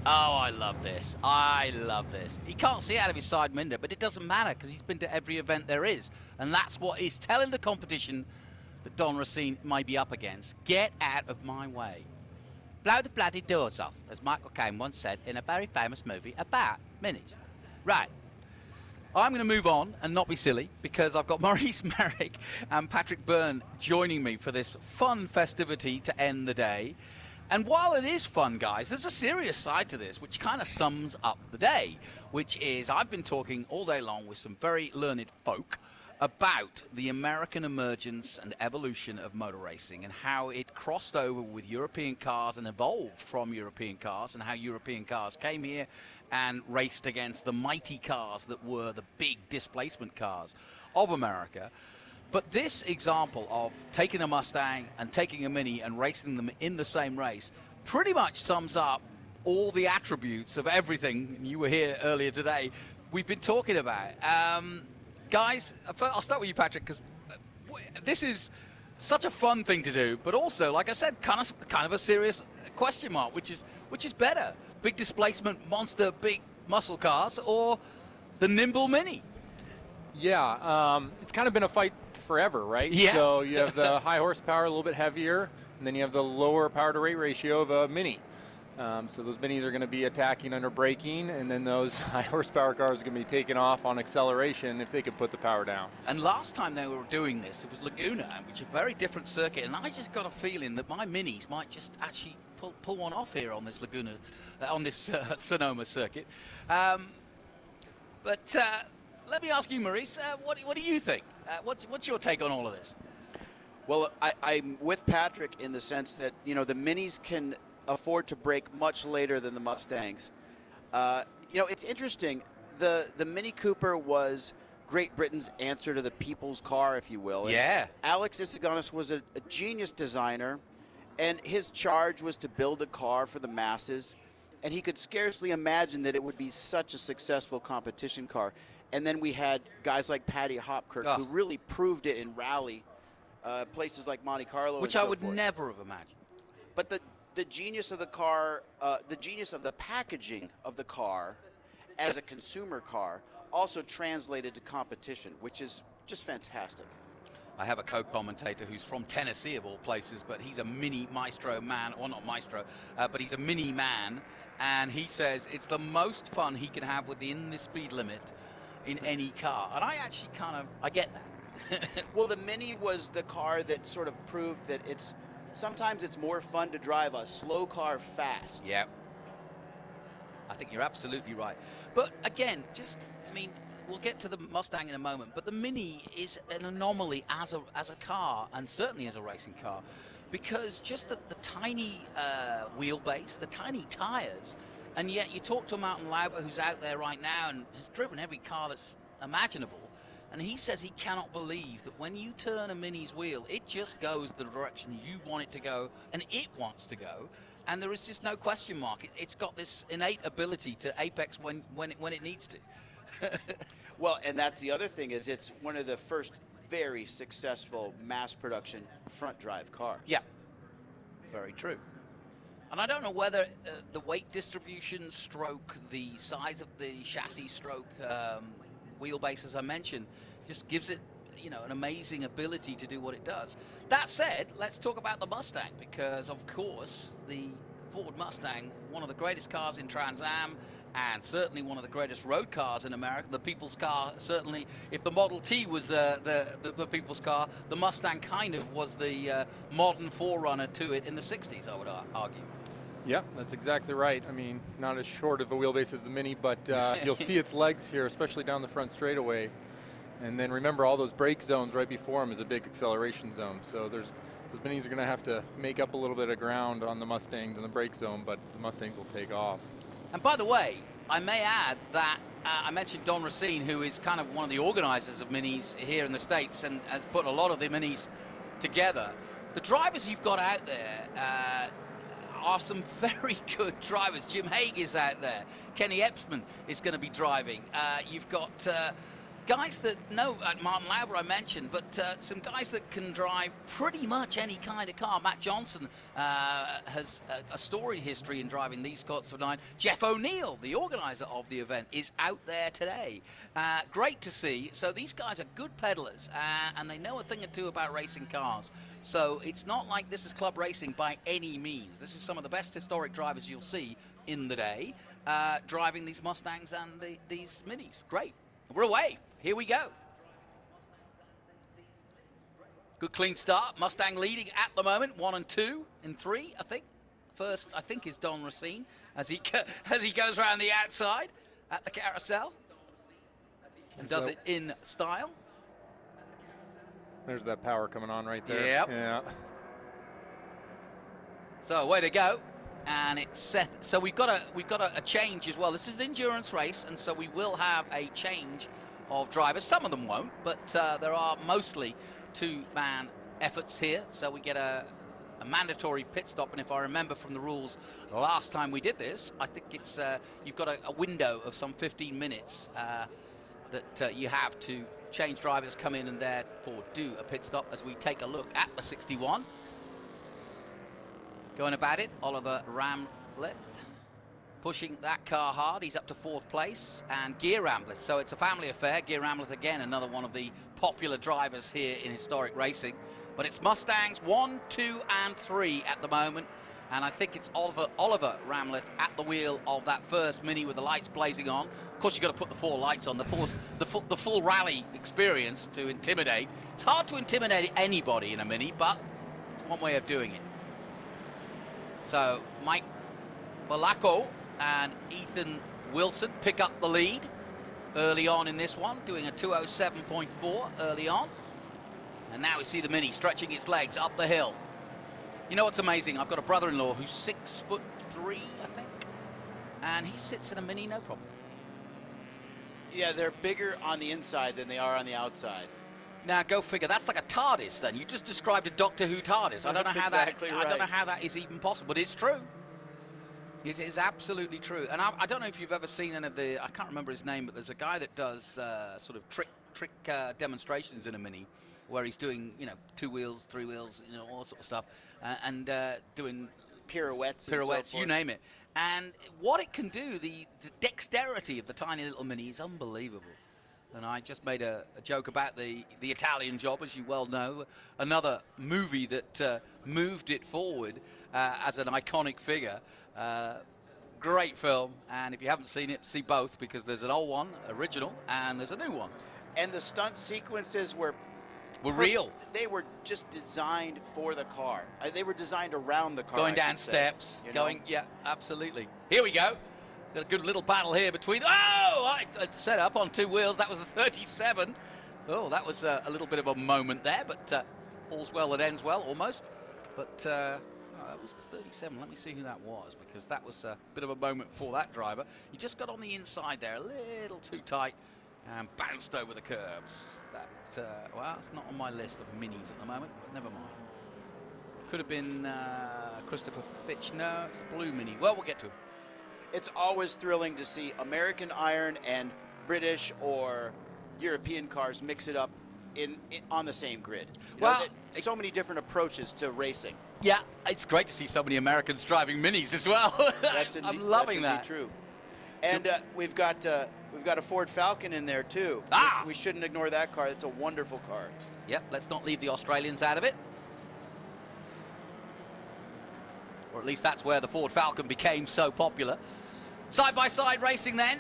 Oh, I love this. I love this. He can't see out of his side window, but it doesn't matter because he's been to every event there is. And that's what he's telling the competition that Don Racine might be up against. Get out of my way. Blow the bloody doors off, as Michael Caine once said in a very famous movie about minis. Right. I'm going to move on and not be silly because I've got Maurice Merrick and Patrick Byrne joining me for this fun festivity to end the day. And while it is fun, guys, there's a serious side to this which kind of sums up the day, which is I've been talking all day long with some very learned folk about the American emergence and evolution of motor racing and how it crossed over with European cars and evolved from European cars, and how European cars came here and raced against the mighty cars that were the big displacement cars of America. But this example of taking a Mustang and taking a Mini and racing them in the same race pretty much sums up all the attributes of everything, you were here earlier today, we've been talking about. Guys, I'll start with you, Patrick, because this is such a fun thing to do, but also, like I said, kind of a serious question mark, which is better, big displacement monster, big muscle cars, or the nimble Mini? Yeah, it's kind of been a fight forever, right? Yeah. So you have the high horsepower, a little bit heavier, and then you have the lower power to weight ratio of a Mini. So those Minis are going to be attacking under braking, and then those high horsepower cars are going to be taking off on acceleration if they can put the power down. And last time they were doing this, it was Laguna, which is a very different circuit, and I just got a feeling that my Minis might just actually pull one off here on this Laguna, on this Sonoma circuit. But let me ask you, Maurice, what do you think? What's your take on all of this? Well, I'm with Patrick in the sense that, the Minis can afford to brake much later than the Mustangs. It's interesting. The Mini Cooper was Great Britain's answer to the people's car, if you will. Yeah. And Alex Issigonis was a genius designer, and his charge was to build a car for the masses, and he could scarcely imagine that it would be such a successful competition car. And then we had guys like Paddy Hopkirk who really proved it in rally, places like Monte Carlo, which and I so would forth. never have imagined. But the genius of the car, the genius of the packaging of the car as a consumer car also translated to competition, which is just fantastic. I have a co-commentator who's from Tennessee, of all places, but he's a Mini Maestro man, or not Maestro, but he's a Mini man, and he says it's the most fun he can have within the speed limit in any car. And I actually I get that. Well, the Mini was the car that sort of proved that sometimes it's more fun to drive a slow car fast. Yeah. I think you're absolutely right. But again, we'll get to the Mustang in a moment, but the Mini is an anomaly as a car, and certainly as a racing car, because just the tiny wheelbase, the tiny tires, and yet you talk to Martin Lauber, who's out there right now and has driven every car that's imaginable, and he says he cannot believe that when you turn a Mini's wheel, it just goes the direction you want it to go, and it wants to go, and there is just no question mark. It's got this innate ability to apex when it needs to. Well, and that's the other thing, is it's one of the first very successful mass production front drive cars. Yeah, very true. And I don't know whether the weight distribution stroke, the size of the chassis stroke, wheelbase, as I mentioned, just gives it, an amazing ability to do what it does. That said, let's talk about the Mustang, because of course the Ford Mustang, one of the greatest cars in Trans Am, and certainly one of the greatest road cars in America, the people's car. Certainly, if the Model T was the people's car, the Mustang kind of was the modern forerunner to it in the 60s, I would argue. Yeah, that's exactly right. I mean, not as short of a wheelbase as the Mini, but you'll see its legs here, especially down the front straightaway. And then remember, all those brake zones right before them is a big acceleration zone. So those Minis are going to have to make up a little bit of ground on the Mustangs in the brake zone, but the Mustangs will take off. And by the way, I may add that I mentioned Don Racine, who is kind of one of the organizers of Minis here in the States and has put a lot of the Minis together. The drivers you've got out there are some very good drivers. Jim Hague is out there. Kenny Epsman is going to be driving. You've got guys that know Martin Lauber I mentioned, but some guys that can drive pretty much any kind of car. Matt Johnson has a storied history in driving these sorts of nine. Jeff O'Neill, the organizer of the event, is out there today. Great to see. So these guys are good pedalers, and they know a thing or two about racing cars. So it's not like this is club racing by any means. This is some of the best historic drivers you'll see in the day driving these Mustangs and these Minis. Great. We're away. Here we go. Good clean start. Mustang leading at the moment, 1 and 2 in 3, I think. First, I think, is Don Racine as he goes around the outside at the carousel and does it in style. There's that power coming on right there. Yep. Yeah. So way to go. And it's Seth. So we've got a change as well. This is an endurance race, and so we will have a change of drivers. Some of them won't, but there are mostly 2-man efforts here. So we get a mandatory pit stop, and if I remember from the rules last time we did this, I think it's you've got a window of some 15 minutes that you have to change drivers, come in, and therefore do a pit stop as we take a look at the 61. Going about it, Oliver Ramleth pushing that car hard. He's up to 4th place, and Gear Ramleth. So it's a family affair. Gear Ramleth again, another one of the popular drivers here in historic racing. But it's Mustangs 1, 2, and 3 at the moment, and I think it's Oliver Ramleth at the wheel of that first Mini with the lights blazing on. Of course, you've got to put the 4 lights on, the full rally experience to intimidate. It's hard to intimidate anybody in a Mini, but it's one way of doing it. So Mike Balacco and Ethan Wilson pick up the lead early on in this one, doing a 2:07.4 early on. And now we see the Mini stretching its legs up the hill. You know what's amazing? I've got a brother-in-law who's 6'3", I think, and he sits in a Mini no problem. Yeah, they're bigger on the inside than they are on the outside. Now, go figure. That's like a TARDIS, then. You just described a Doctor Who TARDIS. I don't know how exactly that. right. I don't know how that is even possible, but it's true. It is absolutely true. And I don't know if you've ever seen any of the. I can't remember his name, but there's a guy that does sort of trick demonstrations in a Mini, where he's doing 2 wheels, 3 wheels, all that sort of stuff, and doing pirouettes, and so forth. You name it. And what it can do, the dexterity of the tiny little Mini is unbelievable. And I just made a joke about the Italian Job, as you well know, another movie that moved it forward as an iconic figure. Great film, and if you haven't seen it, see both, because there's an old one, original, and there's a new one. And the stunt sequences were real. They were just designed for the car. They were designed around the car. Going down steps, yeah, absolutely. Here we go. Got a good little battle here between. Oh, I set up on 2 wheels. That was the 37. Oh, that was a little bit of a moment there, but all's well that ends well, almost. But that was the 37. Let me see who that was, because that was a bit of a moment for that driver. He just got on the inside there a little too tight and bounced over the curbs. That well, it's not on my list of Minis at the moment, but never mind. Could have been Christopher Fitch. No, it's the blue Mini. Well, we'll get to him. It's always thrilling to see American iron and British or European cars mix it up on the same grid. So many different approaches to racing. Yeah, it's great to see so many Americans driving Minis as well. I'm loving that. That's true. And we've got a Ford Falcon in there too. We shouldn't ignore that car. It's a wonderful car. Yep, let's not leave the Australians out of it. Or at least that's where the Ford Falcon became so popular. Side-by-side racing then.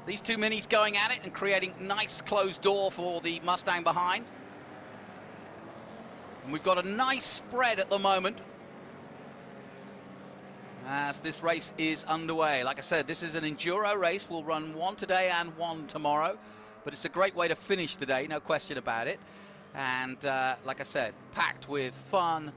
These 2 Minis going at it and creating nice closed door for the Mustang behind. And we've got a nice spread at the moment as this race is underway. Like I said, this is an enduro race. We'll run 1 today and 1 tomorrow. But it's a great way to finish the day, no question about it. And like I said, packed with fun,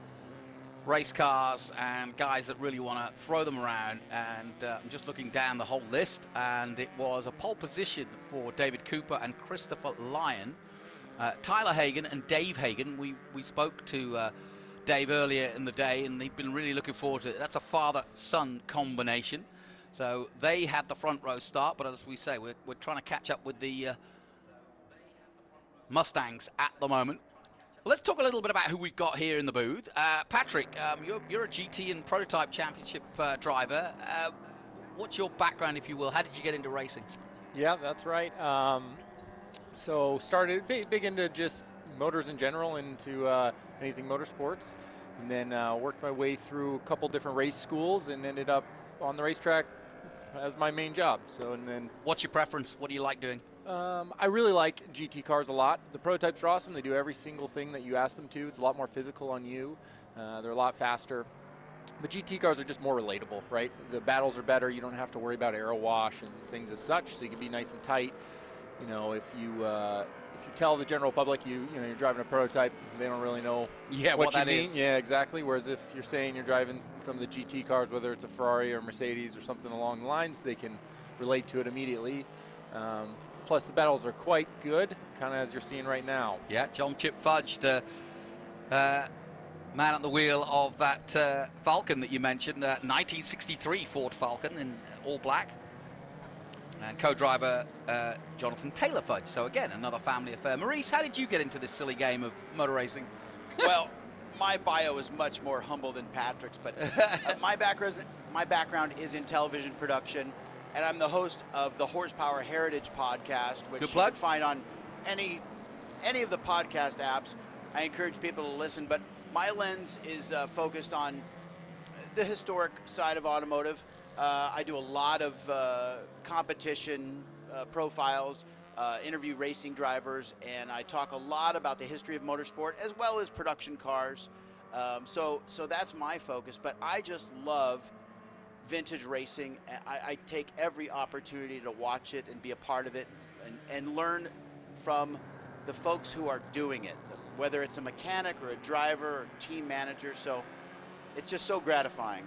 race cars and guys that really want to throw them around. And I'm just looking down the whole list, and it was a pole position for David Cooper and Christopher Lyon. Tyler Hagan and Dave Hagan, we spoke to Dave earlier in the day, and they've been really looking forward to it. That's a father-son combination. So they had the front row start, but as we say, we're trying to catch up with the Mustangs at the moment. Well, let's talk a little bit about who we've got here in the booth. Patrick, you're a GT and Prototype Championship driver. What's your background, if you will? How did you get into racing? Yeah, that's right. So started big into just motors in general, into anything motorsports, and then worked my way through a couple different race schools and ended up on the racetrack as my main job. So, and then what's your preference? What do you like doing? I really like GT cars a lot. The prototypes are awesome. They do every single thing that you ask them to. It's a lot more physical on you. They're a lot faster. But GT cars are just more relatable, right? The battles are better. You don't have to worry about aero wash and things as such, so you can be nice and tight. You know, if you tell the general public you're driving a prototype, they don't really know what you mean. Yeah, exactly. Whereas if you're saying you're driving some of the GT cars, whether it's a Ferrari or Mercedes or something along the lines, they can relate to it immediately. Plus, the battles are quite good, kind of as you're seeing right now. Yeah, John Chip Fudge, the man at the wheel of that Falcon that you mentioned, 1963 Ford Falcon in all black. And co-driver Jonathan Taylor Fudge. So again, another family affair. Maurice, how did you get into this silly game of motor racing? Well, my bio is much more humble than Patrick's, but my background is in television production. And I'm the host of the Horsepower Heritage podcast, which you can find on any of the podcast apps. I encourage people to listen, but my lens is focused on the historic side of automotive. I do a lot of competition profiles, interview racing drivers, and I talk a lot about the history of motorsport as well as production cars. So that's my focus, but I just love vintage racing. I take every opportunity to watch it and be a part of it and learn from the folks who are doing it, whether it's a mechanic or a driver or team manager. So it's just so gratifying.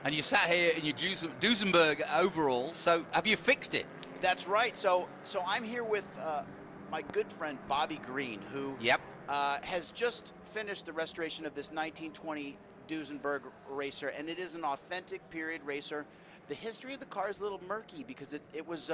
And you sat here in your Duesenberg overall, so have you fixed it? That's right. So I'm here with my good friend Bobby Green, who has just finished the restoration of this 1920 Duesenberg racer, and it is an authentic period racer. The history of the car is a little murky because it was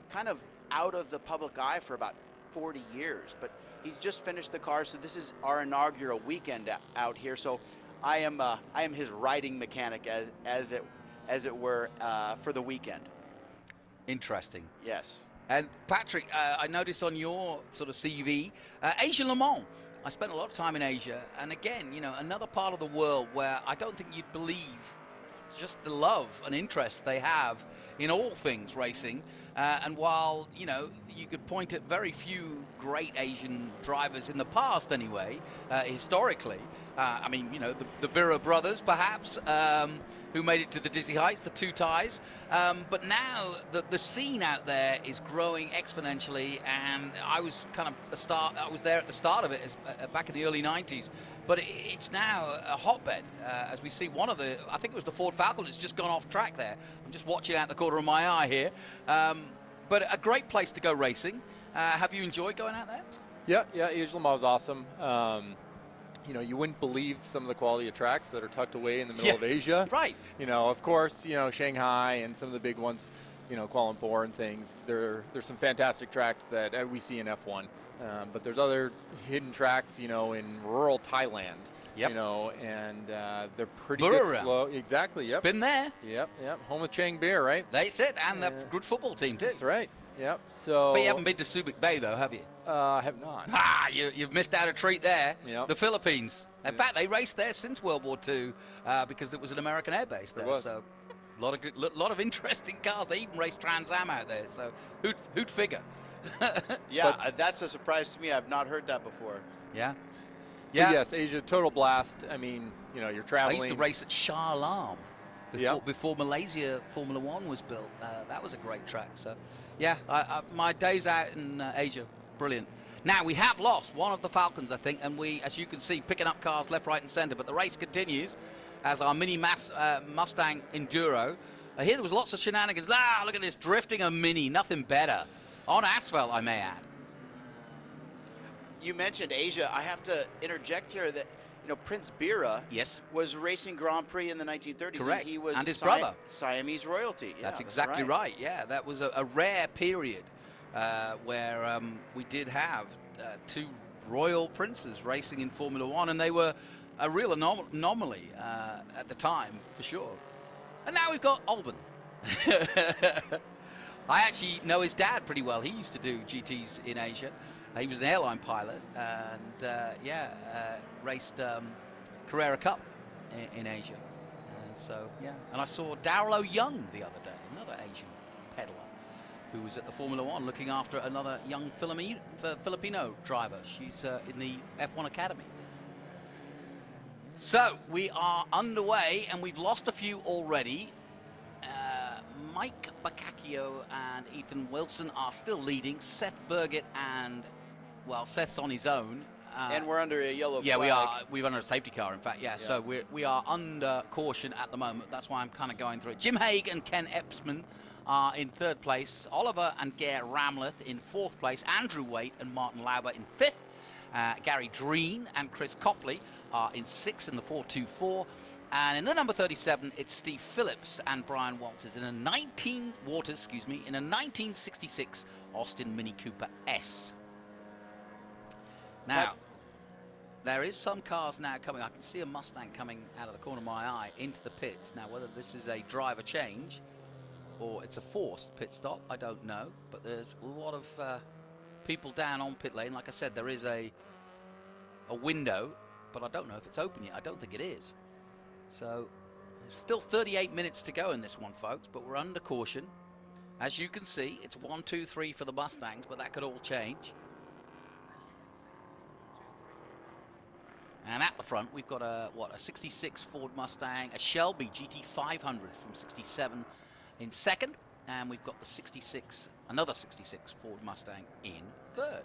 kind of out of the public eye for about 40 years, but he's just finished the car, so this is our inaugural weekend out here. So I am his riding mechanic as it were for the weekend. Interesting. Yes. And Patrick, I noticed on your sort of CV, Asia Le Mans. I spent a lot of time in Asia, and again, another part of the world where I don't think you'd believe just the love and interest they have in all things racing. And while, you could point at very few great Asian drivers in the past anyway, historically. I mean, the Bira brothers, perhaps, who made it to the dizzy heights, the two ties. But now the scene out there is growing exponentially, and I was I was there at the start of it back in the early 90s. But it's now a hotbed, as we see I think it was the Ford Falcon that's just gone off track there. I'm just watching out the corner of my eye here. But a great place to go racing. Have you enjoyed going out there? Yeah, Asia Le Mans was awesome. You wouldn't believe some of the quality of tracks that are tucked away in the middle of Asia. Right. Of course, Shanghai and some of the big ones, Kuala Lumpur and things. There's some fantastic tracks that we see in F1. But there's other hidden tracks, in rural Thailand. Yep. And they're pretty Burra. good flow. Exactly, yep. Been there. Yep. Home of Chang Beer, right? That's it, and the good football team too. That's right. Yep. So. But you haven't been to Subic Bay though, have you? I have not. You've missed out a treat there. Yep. The Philippines. In fact, they raced there since World War II because there was an American air base there. So a lot of interesting cars. They even raced Trans Am out there. So who'd figure? Yeah, that's a surprise to me. I've not heard that before. Yeah. But yes, Asia, total blast. I mean, you're traveling. I used to race at Shah Alam before Malaysia Formula One was built. That was a great track. So, yeah, my days out in Asia, brilliant. Now, we have lost one of the Falcons, I think, and we, as you can see, picking up cars left, right, and center. But the race continues as our mini Mustang Enduro. Here there was lots of shenanigans. Look at this, drifting a Mini, nothing better. On asphalt, I may add. You mentioned Asia. I have to interject here that Prince Bira was racing Grand Prix in the 1930s. Correct. And he was his brother. Siamese royalty. Yeah, that's exactly right. Yeah, that was a rare period where we did have two royal princes racing in Formula One, and they were a real anomaly at the time, for sure. And now we've got Albon. I actually know his dad pretty well. He used to do GTs in Asia. He was an airline pilot, and raced Carrera Cup in Asia. And so, yeah. And I saw Darrell Young the other day, another Asian peddler, who was at the Formula One looking after another young Filipino driver. She's in the F1 Academy. So we are underway, and we've lost a few already. Mike Bacacchio and Ethan Wilson are still leading. Seth Burgett and, well, Seth's on his own. And we're under a yellow flag. Yeah, we are. We're under a safety car, in fact. Yeah, so we are under caution at the moment. That's why I'm kind of going through it. Jim Haig and Ken Epsman are in third place. Oliver and Gare Ramleth in fourth place. Andrew Waite and Martin Lauber in fifth. Gary Dreen and Chris Copley are in sixth in the 424. And in the number 37, it's Steve Phillips and Brian Walters in a 1966 Austin Mini Cooper S. Now, there is some cars now coming. I can see a Mustang coming out of the corner of my eye into the pits. Now, whether this is a driver change or it's a forced pit stop, I don't know. But there's a lot of people down on pit lane. Like I said, there is a window, but I don't know if it's open yet. I don't think it is. So, still 38 minutes to go in this one, folks, but we're under caution. As you can see, it's 1, 2, 3 for the Mustangs, but that could all change. And at the front, we've got a 66 Ford Mustang, a Shelby GT500 from 67 in second, and we've got another 66 Ford Mustang in third.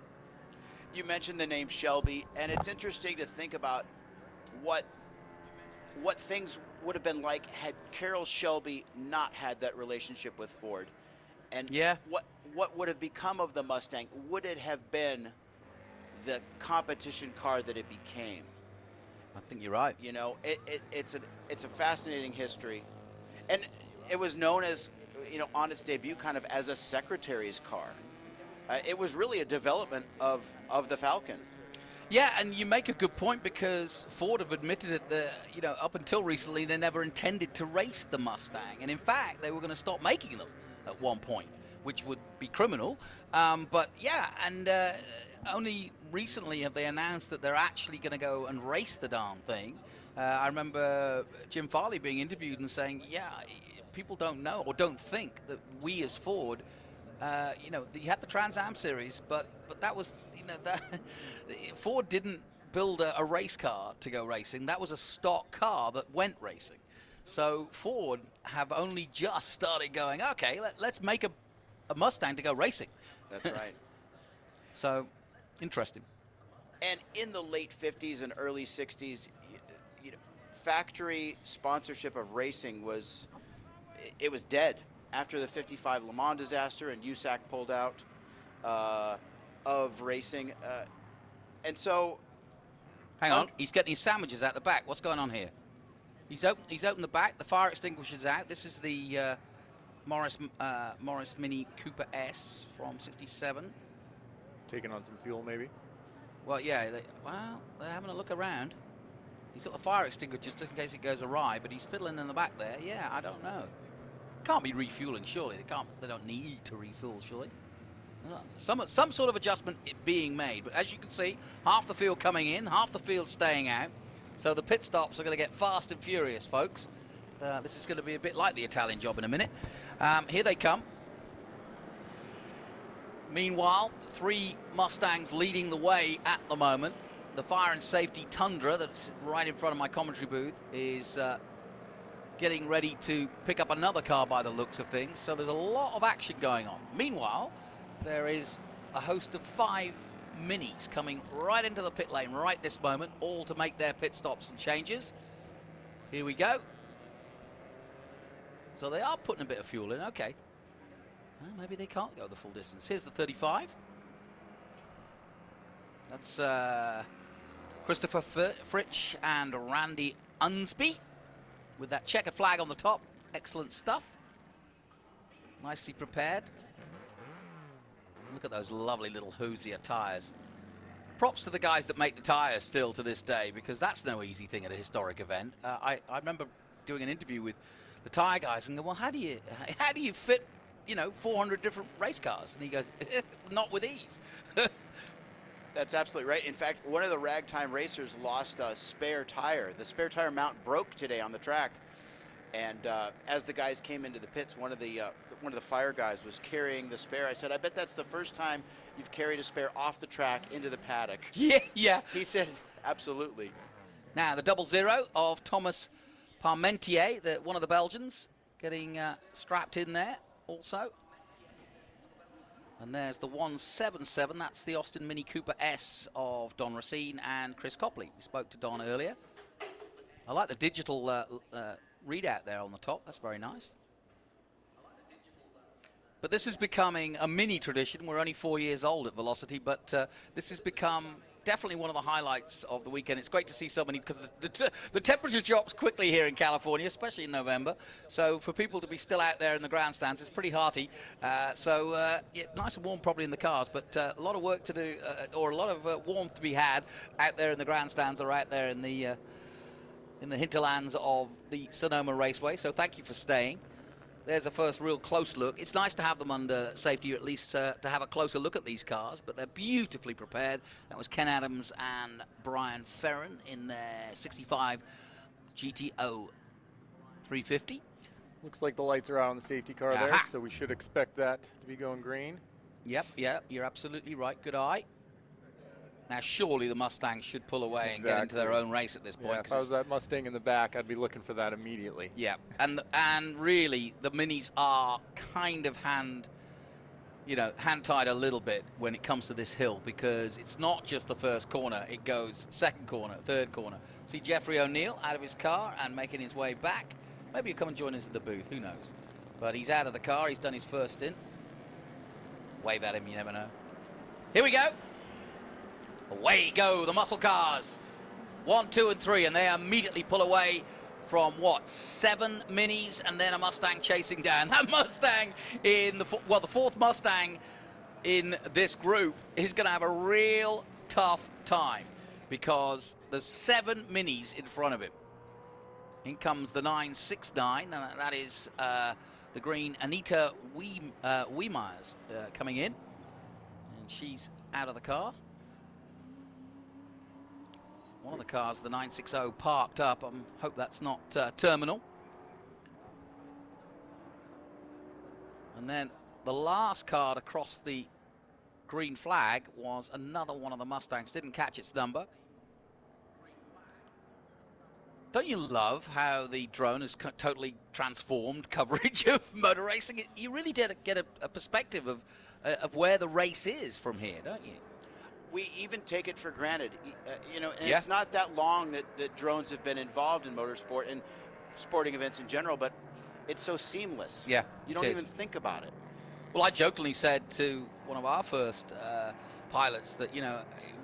You mentioned the name Shelby, and it's interesting to think about what things would have been like had Carroll Shelby not had that relationship with Ford. And what would have become of the Mustang? Would it have been the competition car that it became? I think you're right. You know, it's a fascinating history. And it was known as, you know, on its debut kind of as a secretary's car. It was really a development of the Falcon. Yeah, and you make a good point, because Ford have admitted that, you know, up until recently, they never intended to race the Mustang. And in fact, they were going to stop making them at one point, which would be criminal. But yeah, and only recently have they announced that they're actually going to go and race the darn thing. I remember Jim Farley being interviewed and saying, yeah, people don't know or don't think that we as Ford, you know, you had the Trans Am series, but that was, you know, that Ford didn't build a race car to go racing. That was a stock car that went racing. So Ford have only just started going, okay, let's make a Mustang to go racing. That's right. So, interesting. And in the late 50s and early 60s, you know, factory sponsorship of racing was dead. After the 55 Le Mans disaster and USAC pulled out of racing. And so... Hang on, he's getting his sandwiches out the back. What's going on here? He's opened the back, the fire extinguisher's out. This is the Morris Mini Cooper S from 67. Taking on some fuel, maybe? Well, yeah, they're having a look around. He's got the fire extinguisher just in case it goes awry, but he's fiddling in the back there. Yeah, I don't know. Can't be refueling, surely. They don't need to refuel, surely. Some sort of adjustment being made, but as you can see, half the field coming in, half the field staying out. So the pit stops are going to get fast and furious, folks. This is going to be a bit like the Italian job in a minute. Here they come. Meanwhile, 3 Mustangs leading the way at the moment. The Fire and Safety Tundra that's right in front of my commentary booth is getting ready to pick up another car by the looks of things. So there's a lot of action going on. Meanwhile, there is a host of 5 Minis coming right into the pit lane right this moment, all to make their pit stops and changes. Here we go. So they are putting a bit of fuel in, okay. Well, maybe they can't go the full distance. Here's the 35. That's Christopher Fritsch and Randy Unsby with that checkered flag on the top. Excellent stuff. Nicely prepared. Look at those lovely little Hoosier tires. props to the guys that make the tyres still to this day, because that's no easy thing at a historic event. I remember doing an interview with the tyre guys and go, well, how do you fit, 400 different race cars? And he goes, not with ease. That's absolutely right. In fact, one of the ragtime racers lost a spare tire. The spare tire mount broke today on the track, and as the guys came into the pits, one of the fire guys was carrying the spare. I said, I bet that's the first time you've carried a spare off the track into the paddock. Yeah. He said, absolutely. Now, the 00 of Thomas Parmentier, one of the Belgians, getting strapped in there also. And there's the 177. That's the Austin Mini Cooper S of Don Racine and Chris Copley. We spoke to Don earlier. I like the digital readout there on the top. That's very nice. But this is becoming a mini tradition. We're only 4 years old at Velocity, but this has become definitely one of the highlights of the weekend. It's great to see so many, because the temperature drops quickly here in California, especially in November. So for people to be still out there in the grandstands, it's pretty hearty. Yeah, nice and warm probably in the cars, but a lot of work to do, or a lot of warmth to be had out there in the grandstands or out there in the hinterlands of the Sonoma Raceway. So thank you for staying. There's a first real close look. It's nice to have them under safety, or at least to have a closer look at these cars, but they're beautifully prepared. That was Ken Adams and Brian Ferrin in their 65 GTO 350. Looks like the lights are out on the safety car there, so we should expect that to be going green. Yep, you're absolutely right. Good eye. Now, surely the Mustang should pull away and get into their own race at this point. Yeah, if I was that Mustang in the back, I'd be looking for that immediately. Yeah, and really, the Minis are kind of hand-tied a little bit when it comes to this hill, because it's not just the first corner. It goes second corner, third corner. See Jeffrey O'Neill out of his car and making his way back. Maybe he'll come and join us at the booth. Who knows? But he's out of the car. He's done his first stint. Wave at him. You never know. Here we go. Away go the muscle cars. 1, 2, and 3, and they immediately pull away from 7 Minis, and then a Mustang chasing down. That Mustang in the fourth Mustang in this group is going to have a real tough time, because there's 7 Minis in front of him. In comes the 969, and that is the green Anita Wiemeyers coming in, and she's out of the car. One of the cars, the 960, parked up. I hope that's not terminal. And then the last car to cross the green flag was another one of the Mustangs. Didn't catch its number. Don't you love how the drone has totally transformed coverage of motor racing? You really did get a perspective of where the race is from here, don't you? We even take it for granted, and it's not that long that drones have been involved in motorsport and sporting events in general, but it's so seamless. Yeah, you don't even think about it. Well, I jokingly said to one of our first pilots that, it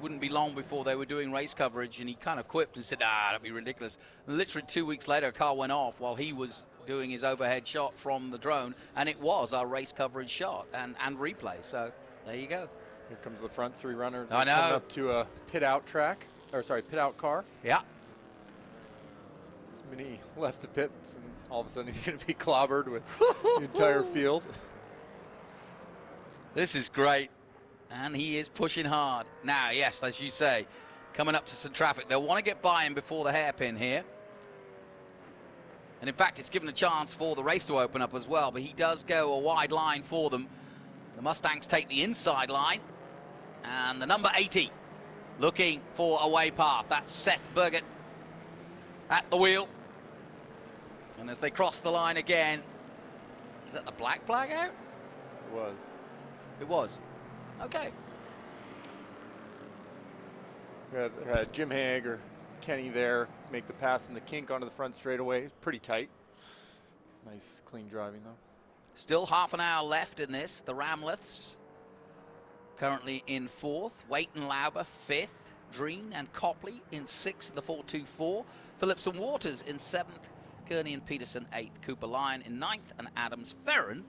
wouldn't be long before they were doing race coverage, and he kind of quipped and said, that'd be ridiculous. And literally 2 weeks later, a car went off while he was doing his overhead shot from the drone, and it was our race coverage shot and replay. So there you go. Here comes the front 3 runners. I know. Coming up to a pit out car. Yeah. This Mini left the pits, and all of a sudden he's going to be clobbered with the entire field. This is great, and he is pushing hard. Now, yes, as you say, coming up to some traffic. They'll want to get by him before the hairpin here. And in fact, it's given a chance for the race to open up as well, but he does go a wide line for them. The Mustangs take the inside line. And the number 80 looking for a way path. That's Seth Burgett at the wheel. And as they cross the line again, is that the black flag out? It was. It was. Okay. We had Jim Haig or Kenny there make the pass in the kink onto the front straightaway. It's pretty tight. Nice, clean driving, though. Still half an hour left in this. The Ramleths currently in 4th. Waite and Lauber 5th. Dreen and Copley in 6th in the 424. Phillips and Waters in 7th. Kearney and Peterson 8th. Cooper Lyon in 9th. And Adams Ferrin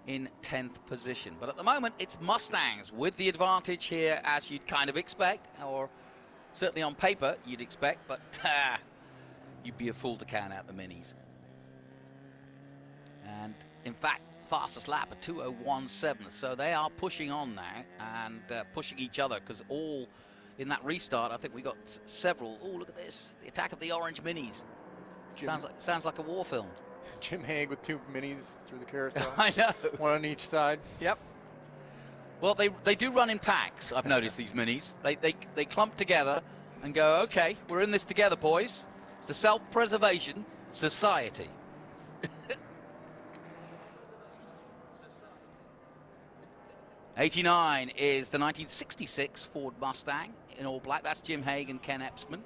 in 10th position. But at the moment, it's Mustangs with the advantage here, as you'd kind of expect, or certainly on paper you'd expect, but you'd be a fool to count out the Minis. And in fact, fastest lap at 2:01.7, so they are pushing on now and pushing each other, because all in that restart, I think we got several. Oh, look at this, the attack of the orange Minis. Sounds like a war film. Jim Hague with 2 Minis through the carousel. I know. One on each side. Yep. Well, they do run in packs, I've noticed, these Minis. They clump together and go, okay, we're in this together, boys. It's the Self-Preservation Society. 89 is the 1966 Ford Mustang in all black. That's Jim Hague and Ken Epsman.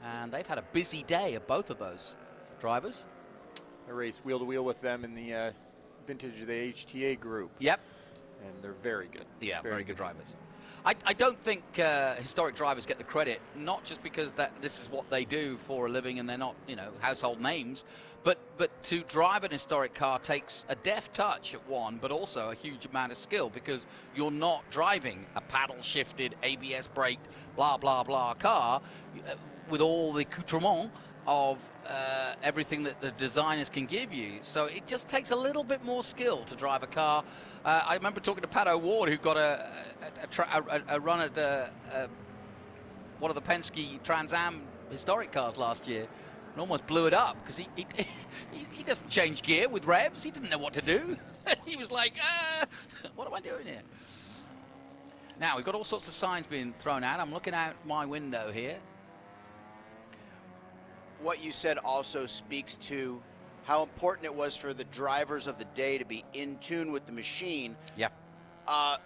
And they've had a busy day of both of those drivers. I raced wheel-to-wheel with them in the vintage of the HTA group. Yep. And they're very good. Yeah, very good drivers. I don't think historic drivers get the credit, not just because this is what they do for a living and they're not, household names, but to drive an historic car takes a deft touch at one, but also a huge amount of skill, because you're not driving a paddle-shifted, ABS braked, blah, blah, blah car with all the accoutrement of everything that the designers can give you. So it just takes a little bit more skill to drive a car. I remember talking to Pat O'Ward, who got a run at one of the Penske Trans Am historic cars last year, and almost blew it up, because he doesn't change gear with revs. He didn't know what to do. He was like, what am I doing here? Now, we've got all sorts of signs being thrown out. I'm looking out my window here. What you said also speaks to how important it was for the drivers of the day to be in tune with the machine. Yeah. A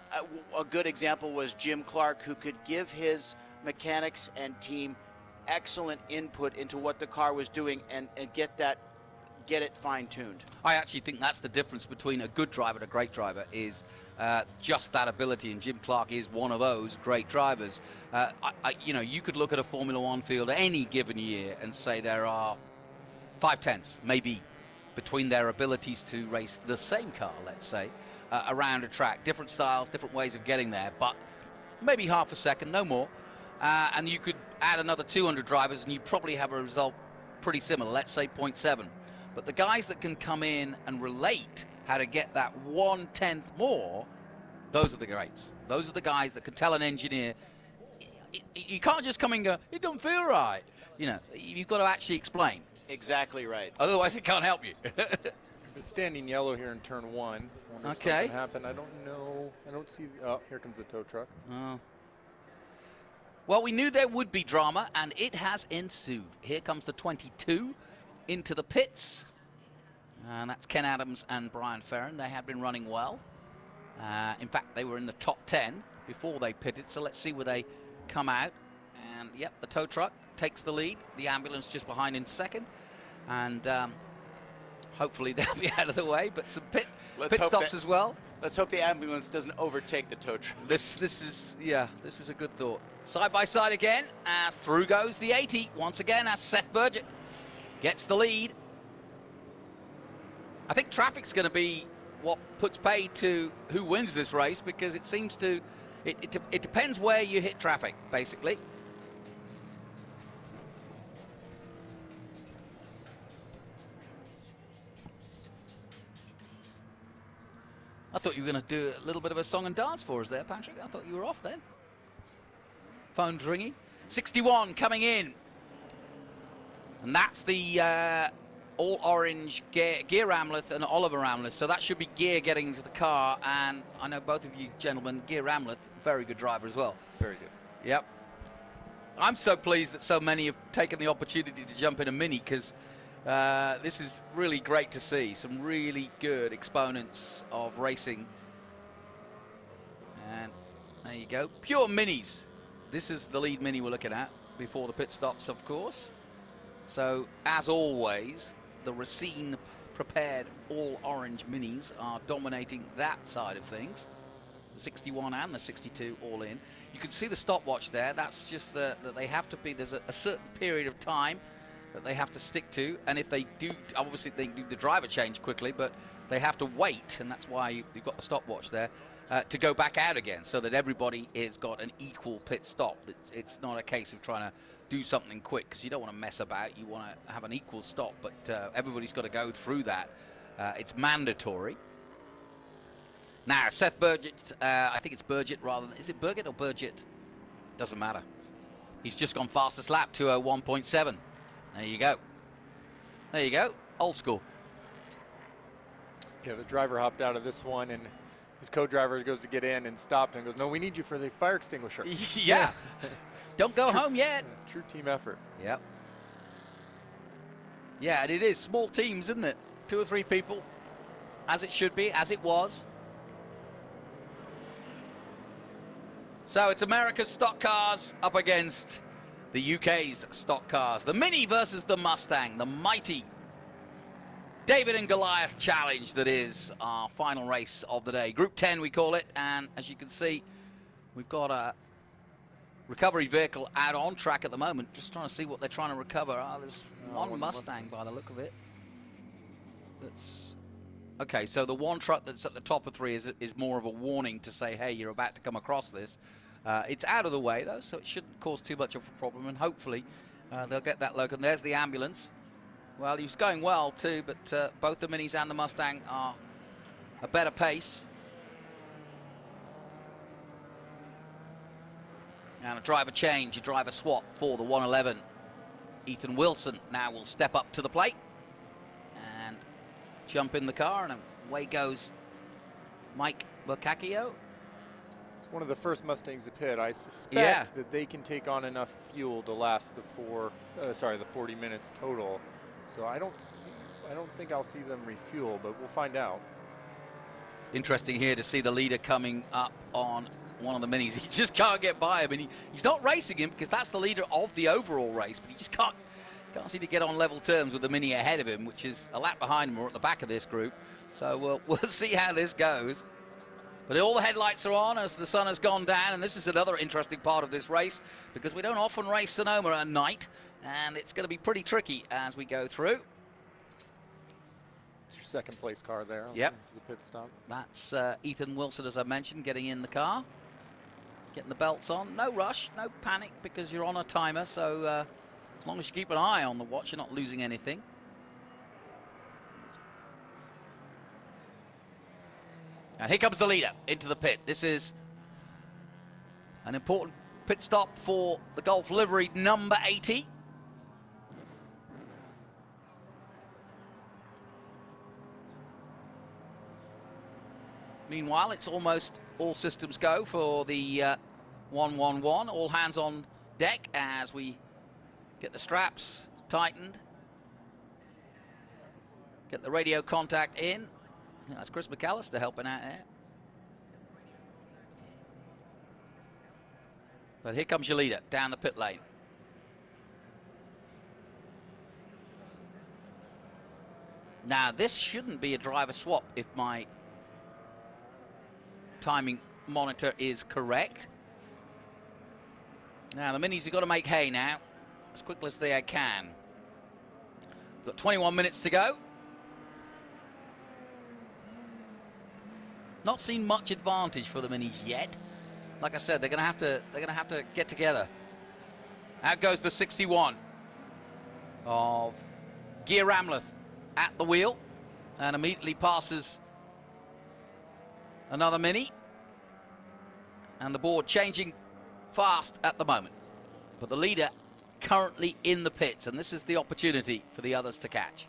good example was Jim Clark, who could give his mechanics and team excellent input into what the car was doing and get it fine-tuned. I actually think that's the difference between a good driver and a great driver, is just that ability, and Jim Clark is one of those great drivers. You could look at a Formula One field any given year and say there are 5/10, maybe, between their abilities to race the same car, let's say, around a track. Different styles, different ways of getting there, but maybe half a second, no more. And you could add another 200 drivers and you probably have a result pretty similar, let's say 0.7. But the guys that can come in and relate how to get that 1/10 more, those are the greats. Those are the guys that can tell an engineer, you can't just come and go, it don't feel right. You've got to actually explain. Exactly right. Otherwise, it can't help you. It's standing yellow here in turn 1. Wonder if something happened. I don't know. I don't see. Oh, here comes the tow truck. Oh. Well, we knew there would be drama, and it has ensued. Here comes the 22 into the pits. And that's Ken Adams and Brian Ferrin. They had been running well. In fact, they were in the top 10 before they pitted, so let's see where they come out. And, yep, the tow truck takes the lead. The ambulance just behind in second. And hopefully they'll be out of the way, but some pit stops as well. Let's hope the ambulance doesn't overtake the tow truck. This is a good thought. Side by side again, as through goes the 80. Once again, as Seth Burgett gets the lead. I think traffic's going to be what puts paid to who wins this race, because it seems to, it depends where you hit traffic, basically. I thought you were going to do a little bit of a song and dance for us there, Patrick. I thought you were off then. Phone's ringing. 61 coming in. And that's the all-orange Gear Ramleth and Oliver Ramleth. So that should be Gear getting into the car. And I know both of you gentlemen, Gear Ramleth, very good driver as well. Very good. Yep. I'm so pleased that so many have taken the opportunity to jump in a Mini, because this is really great to see. Some really good exponents of racing. And there you go. Pure Minis. This is the lead Mini we're looking at before the pit stops, of course. So, as always, the Racine prepared all-orange Minis are dominating that side of things. The 61 and the 62 all in. You can see the stopwatch there. That's just that they have to be, there's a certain period of time that they have to stick to, and if they do, obviously they do the driver change quickly, but they have to wait, and that's why you've got the stopwatch there, to go back out again, so that everybody has got an equal pit stop. It's not a case of trying to do something quick, because you don't want to mess about. You want to have an equal stop, but everybody's got to go through that. It's mandatory. Now, Seth Burgett, I think it's Burgett rather than, is it Burgett or Burgett? Doesn't matter. He's just gone fastest lap, 2:01.7. There you go. There you go. Old school. Yeah, the driver hopped out of this one, and his co-driver goes to get in and stopped and goes, "No, we need you for the fire extinguisher." Yeah. Don't go home yet. True team effort. Yep. Yeah, and it is small teams, isn't it? 2 or 3 people, as it should be, as it was. So it's America's stock cars up against the UK's stock cars. The Mini versus the Mustang, the mighty David and Goliath challenge that is our final race of the day. Group 10 we call it, and as you can see, we've got a recovery vehicle out on track at the moment, just trying to see what they're trying to recover. There's one Mustang by the look of it. That's okay, so the one truck that's at the top of 3 is more of a warning to say, hey, you're about to come across this. It's out of the way, though, so it shouldn't cause too much of a problem, and hopefully they'll get that local. And there's the ambulance. Well, he was going well, too, but both the Minis and the Mustang are a better pace. And a driver change, a driver swap for the 111. Ethan Wilson now will step up to the plate and jump in the car, and away goes Mike Boccaccio. It's one of the first Mustangs to pit. I suspect that they can take on enough fuel to last the 40 minutes total. So I don't think I'll see them refuel, but we'll find out. Interesting here to see the leader coming up on one of the Minis. He just can't get by him, and he's not racing him because that's the leader of the overall race, but he just can't seem to get on level terms with the Mini ahead of him, which is a lap behind him or at the back of this group. So we'll see how this goes. But all the headlights are on as the sun has gone down, and this is another interesting part of this race because we don't often race Sonoma at night, and it's going to be pretty tricky as we go through. It's your second place car there. Yep. For the pit stop. That's Ethan Wilson, as I mentioned, getting in the car, getting the belts on. No rush, no panic because you're on a timer, so as long as you keep an eye on the watch, you're not losing anything. And here comes the leader into the pit. This is an important pit stop for the Golf livery number 80. Meanwhile, it's almost all systems go for the 111. All hands on deck as we get the straps tightened, get the radio contact in. That's Chris McAllister helping out there. But here comes your leader down the pit lane. Now, this shouldn't be a driver swap if my timing monitor is correct. Now, the Minis have got to make hay now as quickly as they can. We've got 21 minutes to go. Not seen much advantage for the Minis yet. Like I said, they're going to have to get together. Out goes the 61 of Gear Ramleth at the wheel, and immediately passes another Mini. And the board changing fast at the moment. But the leader currently in the pits, and this is the opportunity for the others to catch.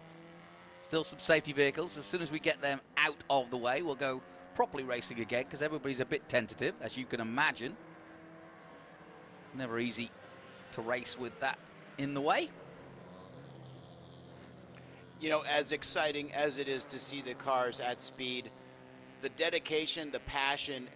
Still some safety vehicles. As soon as we get them out of the way, we'll go properly racing again because everybody's a bit tentative, as you can imagine. Never easy to race with that in the way. You know, as exciting as it is to see the cars at speed, the dedication, the passion,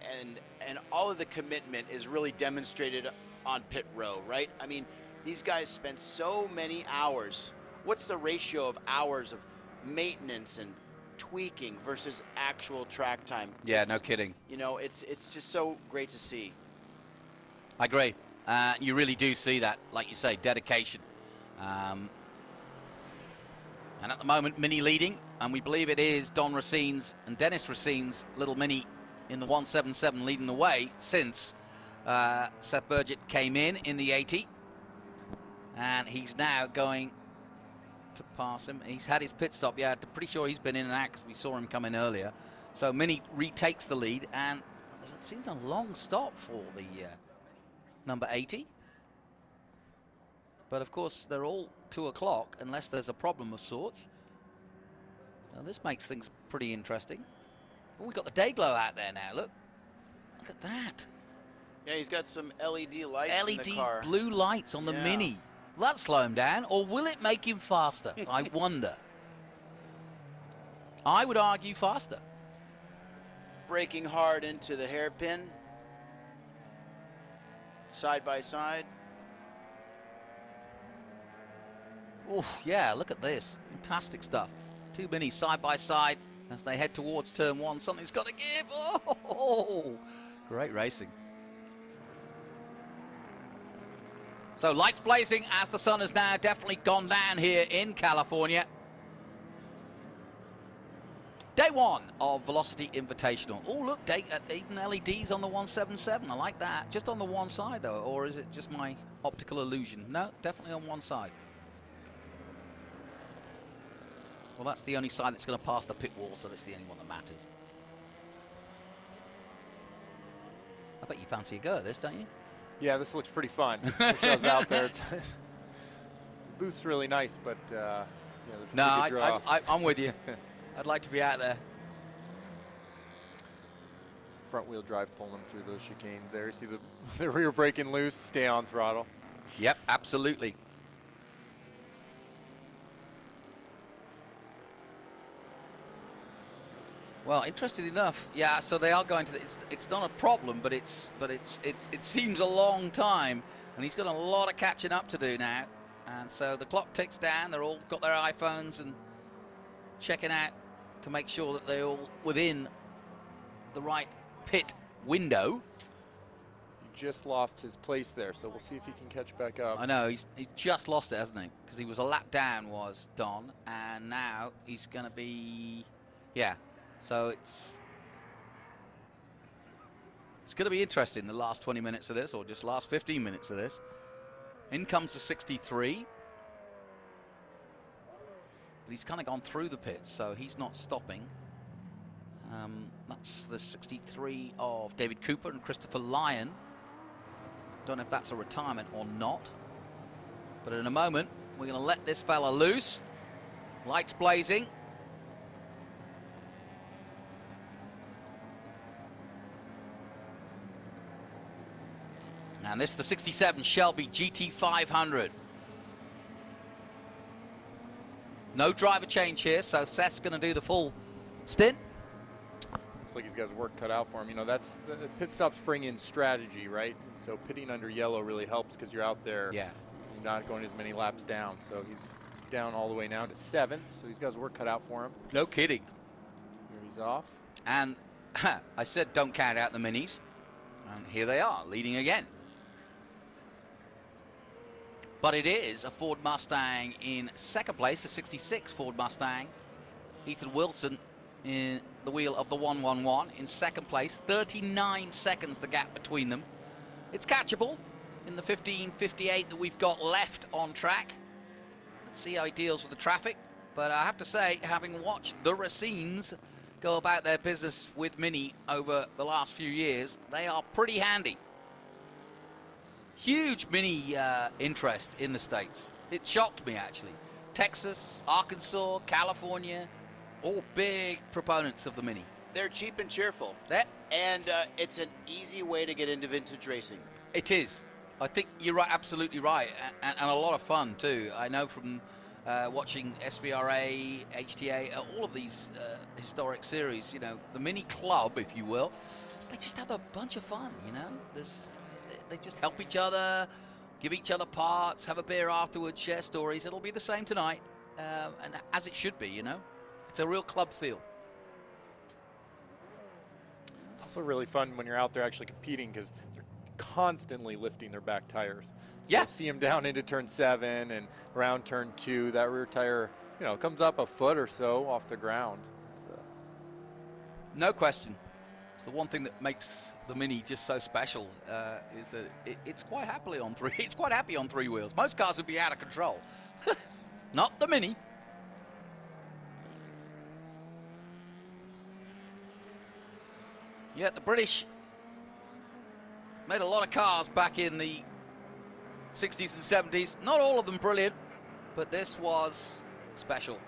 and all of the commitment is really demonstrated on pit row, right? I mean, these guys spend so many hours. What's the ratio of hours of maintenance and tweaking versus actual track time? Yeah, no kidding. You know, it's just so great to see. I agree. You really do see that, like you say, dedication. And at the moment, Mini leading, and we believe it is Don Racine's and Dennis Racine's little Mini in the 177 leading the way since Seth Burgett came in the 80. And he's now going to pass him. He's had his pit stop. Yeah, I'm pretty sure he's been in and out because we saw him come in earlier. So Mini retakes the lead, and it seems a long stop for the number 80. But of course, they're all 2 o'clock unless there's a problem of sorts. Now, this makes things pretty interesting. Oh, we've got the day glow out there now. Look at that. Yeah, he's got some LED lights in the car. LED blue lights on the Mini. Will that slow him down, or will it make him faster? I wonder. I would argue faster. Braking hard into the hairpin. Side by side. Oh, yeah, look at this. Fantastic stuff. 2 Minis side by side as they head towards turn 1. Something's got to give. Oh, great racing. So lights blazing as the sun has now definitely gone down here in California. Day 1 of Velocity Invitational. Oh, look, even LEDs on the 177. I like that. Just on the one side, though, or is it just my optical illusion? No, definitely on one side. Well, that's the only side that's going to pass the pit wall, so that's the only one that matters. I bet you fancy a go at this, don't you? Yeah, this looks pretty fun. Wish I was out there. The booth's really nice, but yeah, that's a pretty good draw. I'm with you. I'd like to be out there. Front wheel drive pulling them through those chicanes there. You see the rear braking loose, stay on throttle. Yep, absolutely. Well, interesting enough, yeah. So they are going to. It's not a problem, but it seems a long time, and he's got a lot of catching up to do now. And so the clock ticks down. They're all got their iPhones and checking out to make sure that they're all within the right pit window. He just lost his place there, so we'll see if he can catch back up. I know he's just lost it, hasn't he? Because he was a lap down, was Don, and now he's going to be, yeah. So it's going to be interesting, the last 20 minutes of this, or just last 15 minutes of this. In comes the 63. But he's kind of gone through the pits, so he's not stopping. That's the 63 of David Cooper and Christopher Lyon. Don't know if that's a retirement or not. But in a moment, we're going to let this fella loose. Lights blazing. And this is the 67 Shelby GT500. No driver change here, so Seth's going to do the full stint. Looks like he's got his work cut out for him. You know, that's the pit stops bring in strategy, right? And so pitting under yellow really helps because you're out there. Yeah. You're not going as many laps down. So he's down all the way now to 7th. So he's got his work cut out for him. No kidding. Here he's off. And I said don't count out the minis. And here they are, leading again. But it is a Ford Mustang in second place, the 66 Ford Mustang. Ethan Wilson in the wheel of the 111 in second place. 39 seconds the gap between them. It's catchable in the 15:58 that we've got left on track. Let's see how he deals with the traffic. But I have to say, having watched the Racines go about their business with Mini over the last few years, they are pretty handy. Huge Mini interest in the States. It shocked me, actually. Texas, Arkansas, California, all big proponents of the Mini. They're cheap and cheerful. And it's an easy way to get into vintage racing. It is. I think you're right, absolutely right. And a lot of fun, too. I know from watching SVRA, HTA, all of these historic series, you know, the Mini Club, if you will, they just have a bunch of fun, you know. They just help each other, give each other parts, have a beer afterwards, share stories. It'll be the same tonight, and as it should be, you know. It's a real club feel. It's also really fun when you're out there actually competing because they're constantly lifting their back tires. So yeah. you see them down into turn 7 and around turn 2. That rear tire you know, comes up a foot or so off the ground. No question. It's the one thing that makes the Mini just so special, is that it's quite happily on three. It's quite happy on three wheels. Most cars would be out of control. Not the Mini. Yeah, the British made a lot of cars back in the 60s and 70s. Not all of them brilliant, but this was special.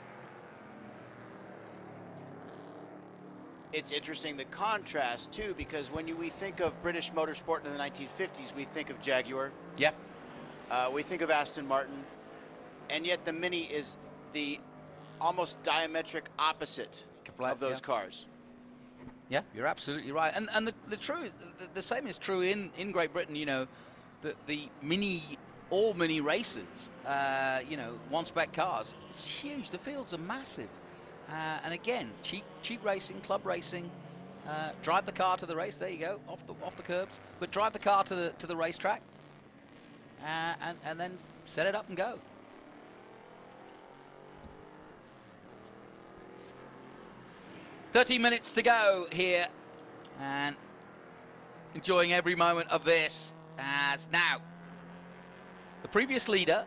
It's interesting, the contrast, too, because when we think of British motorsport in the 1950s, we think of Jaguar. Yep. We think of Aston Martin. And yet the Mini is the almost diametric opposite of those cars. Yeah, you're absolutely right. And the truth, the same is true in Great Britain. You know, the Mini, all Mini races, you know, one-spec cars, it's huge. The fields are massive. And again, cheap racing, club racing. Drive the car to the race. There you go, off the curbs. But drive the car to the racetrack, and then set it up and go. "13 minutes to go here, and enjoying every moment of this. As now, the previous leader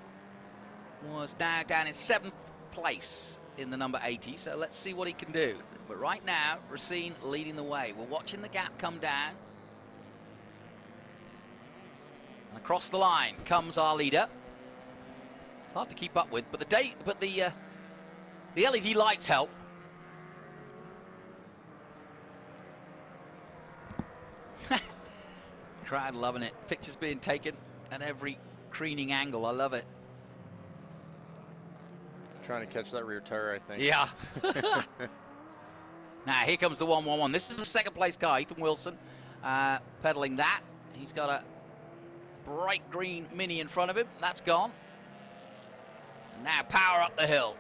was now down in 7th place in the number 80, so let's see what he can do. But right now, Racine leading the way. We're watching the gap come down. And across the line comes our leader. It's hard to keep up with, but the LED lights help. Crowd loving it. Pictures being taken at every creening angle. I love it. Trying to catch that rear tire, I think. Yeah. Now, here comes the 111. This is the second place car. Ethan Wilson pedaling that. He's got a bright green Mini in front of him. That's gone. And now power up the hill.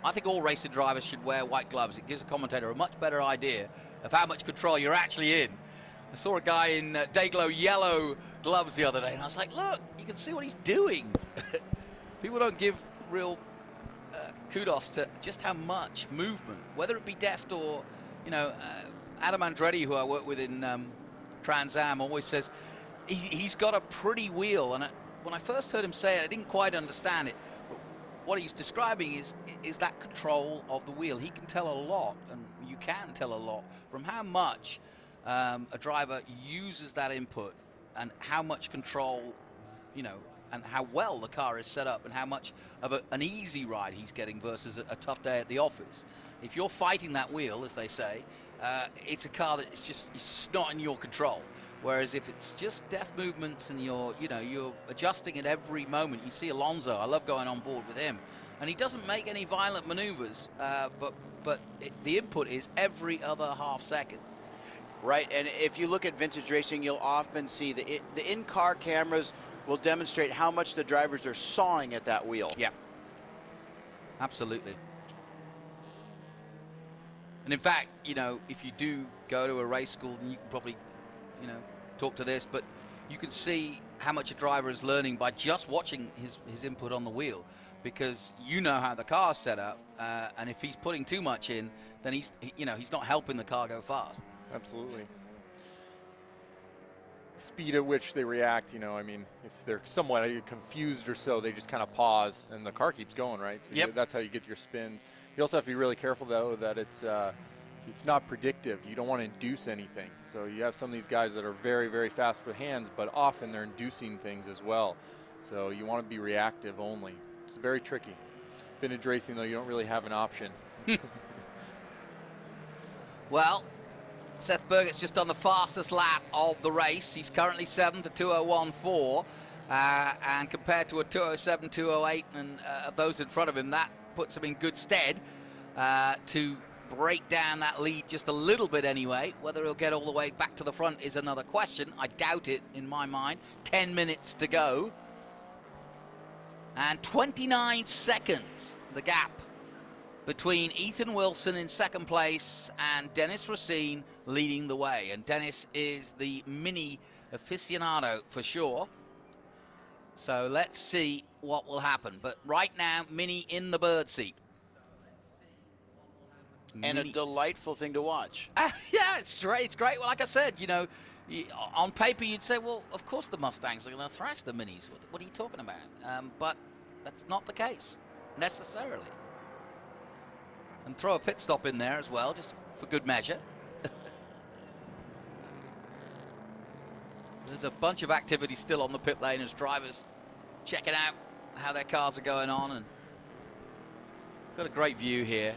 I think all racing drivers should wear white gloves. It gives a commentator a much better idea of how much control you're actually in. I saw a guy in Dayglow yellow gloves the other day, and I was like, look, you can see what he's doing. People don't give real kudos to just how much movement, whether it be deft or, you know, Adam Andretti, who I work with in Trans Am, always says he's got a pretty wheel. And when I first heard him say it, I didn't quite understand it. But what he's describing is that control of the wheel. He can tell a lot, and you can tell a lot from how much a driver uses that input and how much control, you know, and how well the car is set up and how much of an easy ride he's getting versus a tough day at the office. If you're fighting that wheel, as they say, it's a car that it's not in your control. Whereas if it's just deft movements and you're adjusting at every moment. You see Alonso, I love going on board with him, and he doesn't make any violent maneuvers, but the input is every other half second. Right, and if you look at vintage racing, you'll often see the in-car cameras will demonstrate how much the drivers are sawing at that wheel. Yeah, absolutely. And in fact, you know, if you do go to a race school, then you can probably, you know, talk to this, but you can see how much a driver is learning by just watching his input on the wheel, because you know how the car's set up, and if he's putting too much in, then he's not helping the car go fast. Absolutely. Speed at which they react, you know, I mean, if they're somewhat confused or so, they just kind of pause and the car keeps going, right? So yep. That's how you get your spins. You also have to be really careful, though, that it's not predictive. You don't want to induce anything. So you have some of these guys that are very, very fast with hands, but often they're inducing things as well. So you want to be reactive only. It's very tricky. Vintage racing, though, you don't really have an option. Well, Seth Burgett's just on the fastest lap of the race. He's currently 7th at 2:01.4, and compared to a 2:07, 2:08, and those in front of him, that puts him in good stead to break down that lead just a little bit anyway. Whether he'll get all the way back to the front is another question. I doubt it in my mind. 10 minutes to go. And 29 seconds, the gap between Ethan Wilson in second place and Dennis Racine leading the way. And Dennis is the Mini aficionado for sure. So let's see what will happen. But right now, Mini in the bird seat. And a delightful thing to watch. Yeah, it's great. It's great. Well, like I said, you know, on paper you'd say, well, of course the Mustangs are going to thrash the Minis. What are you talking about? But that's not the case necessarily. And throw a pit stop in there as well, just for good measure. There's a bunch of activity still on the pit lane as drivers checking out how their cars are going on, and got a great view here.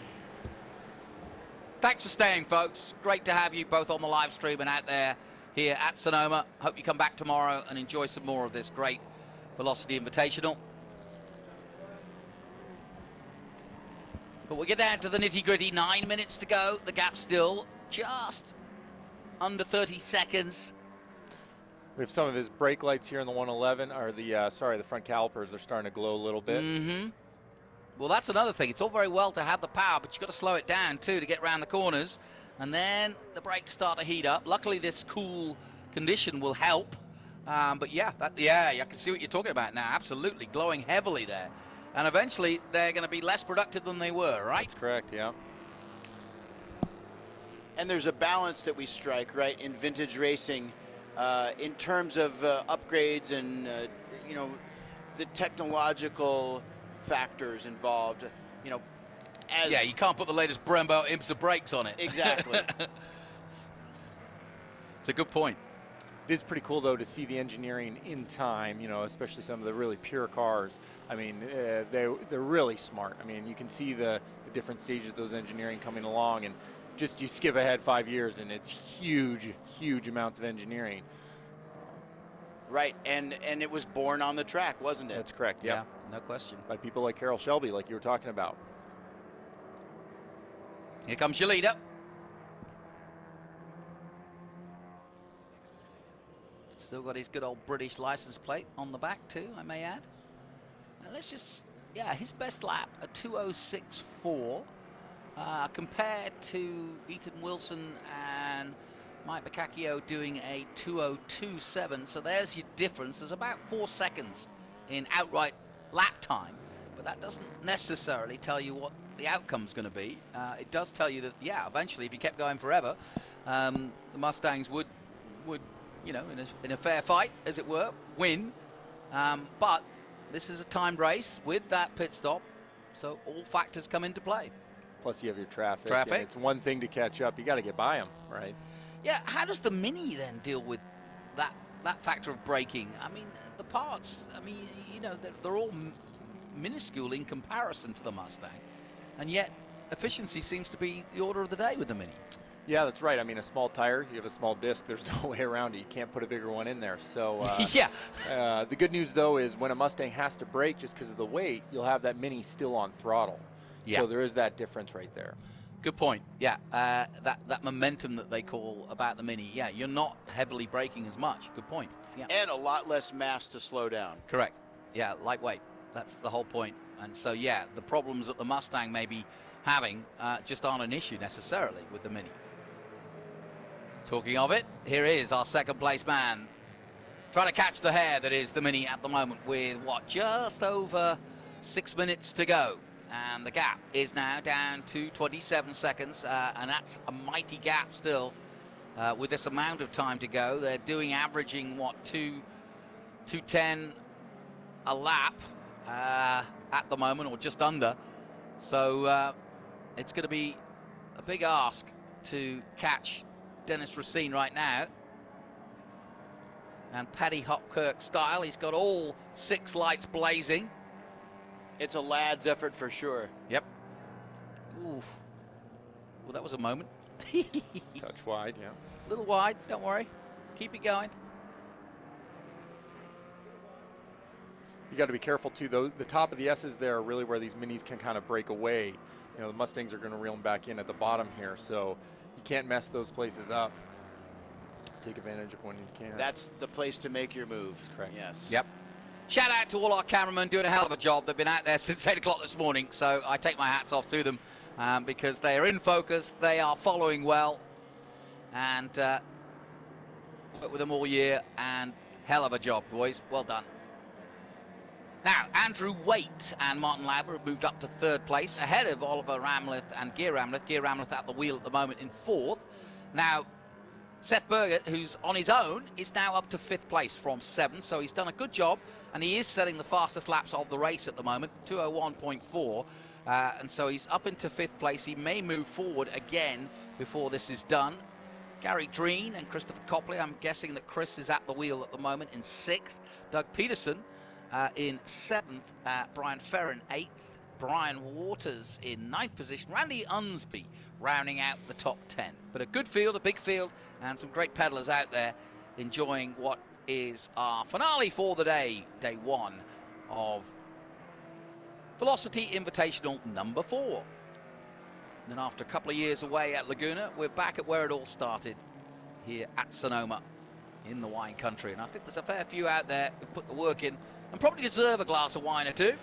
Thanks for staying, folks. Great to have you both on the live stream and out there here at Sonoma. Hope you come back tomorrow and enjoy some more of this great Velocity Invitational. But we'll get down to the nitty-gritty. 9 minutes to go. The gap still just under 30 seconds. We have some of his brake lights here in the 111, or the front calipers. They're starting to glow a little bit. Mm-hmm. Well, that's another thing. It's all very well to have the power, but you've got to slow it down, too, to get around the corners. And then the brakes start to heat up. Luckily, this cool condition will help. But, yeah, I can see what you're talking about now. Absolutely, glowing heavily there. And eventually, they're going to be less productive than they were, right? That's correct, yeah. And there's a balance that we strike, right, in vintage racing in terms of upgrades and, you know, the technological factors involved, you know. Yeah, you can't put the latest Brembo IMSA brakes on it. Exactly. It's a good point. It is pretty cool, though, to see the engineering in time, you know, especially some of the really pure cars. I mean, they're really smart. I mean, you can see the different stages of those engineering coming along, and just you skip ahead 5 years, and it's huge amounts of engineering. Right, and it was born on the track, wasn't it? That's correct, yeah. No question. By people like Carroll Shelby, like you were talking about. Here comes your leader. Still got his good old British license plate on the back too, I may add. Now let's just, yeah, his best lap, a 2:06.4, compared to Ethan Wilson and Mike Bacacchio doing a 2:02.7. So there's your difference. There's about 4 seconds in outright lap time, but that doesn't necessarily tell you what the outcome's going to be. It does tell you that, yeah, eventually, if you kept going forever, the Mustangs would you know, in a fair fight, as it were, win. But this is a timed race with that pit stop, so all factors come into play. Plus, you have your traffic. And it's one thing to catch up. You got to get by them, right? Yeah. How does the Mini then deal with that factor of braking? I mean, the parts. I mean, you know, they're all minuscule in comparison to the Mustang, and yet efficiency seems to be the order of the day with the Mini. Yeah, that's right. I mean, a small tire, you have a small disc, there's no way around it. You can't put a bigger one in there. So, yeah. The good news, though, is when a Mustang has to brake just because of the weight, you'll have that Mini still on throttle. Yeah. So there is that difference right there. Good point. Yeah, that momentum that they call about the Mini. Yeah, you're not heavily braking as much. Good point. Yeah. And a lot less mass to slow down. Correct. Yeah, lightweight. That's the whole point. And so, yeah, the problems that the Mustang may be having just aren't an issue necessarily with the Mini. Talking of it, here is our second place man. Trying to catch the hare that is the Mini at the moment with, what, just over 6 minutes to go. And the gap is now down to 27 seconds, and that's a mighty gap still with this amount of time to go. They're averaging, what, 2:10 a lap at the moment, or just under. So it's going to be a big ask to catch Dennis Racine right now. And Paddy Hopkirk style, he's got all 6 lights blazing. It's a lad's effort for sure. Yep. Oof. Well, that was a moment. Touch wide, yeah. A little wide, don't worry. Keep it going. You got to be careful, too, though. The top of the S's there are really where these Minis can kind of break away. You know, the Mustangs are going to reel them back in at the bottom here, so you can't mess those places up. Take advantage of when you can. That's the place to make your move. Correct. Yes. Yep. Shout out to all our cameramen doing a hell of a job. They've been out there since 8 o'clock this morning, so I take my hats off to them because they are in focus, they are following well, and worked with them all year, and hell of a job, boys. Well done. Now, Andrew Waite and Martin Lauber have moved up to third place, ahead of Oliver Ramleth and Gear Ramleth. Gear Ramleth at the wheel at the moment in fourth. Now, Seth Bergert, who's on his own, is now up to fifth place from seventh, so he's done a good job, and he is setting the fastest laps of the race at the moment, 2:01.4, and so he's up into fifth place. He may move forward again before this is done. Gary Dreen and Christopher Copley, I'm guessing that Chris is at the wheel at the moment, in sixth. Doug Peterson in seventh. Brian Ferrin, eighth. Brian Waters in ninth position. Randy Unsby rounding out the top 10. But a good field, a big field, and some great pedalers out there enjoying what is our finale for the day, day one of Velocity Invitational number 4. And then after a couple of years away at Laguna, we're back at where it all started, here at Sonoma in the wine country. And I think there's a fair few out there who've put the work in and probably deserve a glass of wine or two.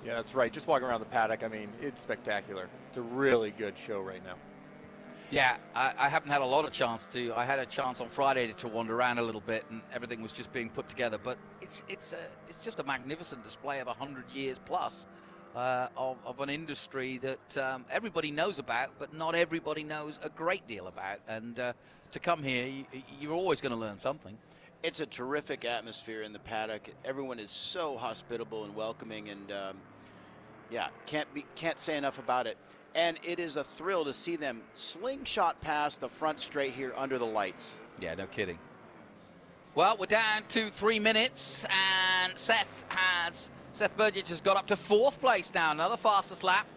Yeah, that's right. Just walking around the paddock, I mean, it's spectacular. It's a really good show right now. Yeah, I haven't had a lot of chance to. I had a chance on Friday to wander around a little bit, and everything was just being put together. But it's just a magnificent display of 100 years plus of an industry that everybody knows about, but not everybody knows a great deal about. And to come here, you're always going to learn something. It's a terrific atmosphere in the paddock. Everyone is so hospitable and welcoming, and yeah, can't say enough about it. And it is a thrill to see them slingshot past the front straight here under the lights. Yeah, no kidding. Well, we're down to 3 minutes, and Seth Burgett has got up to fourth place now, another fastest lap,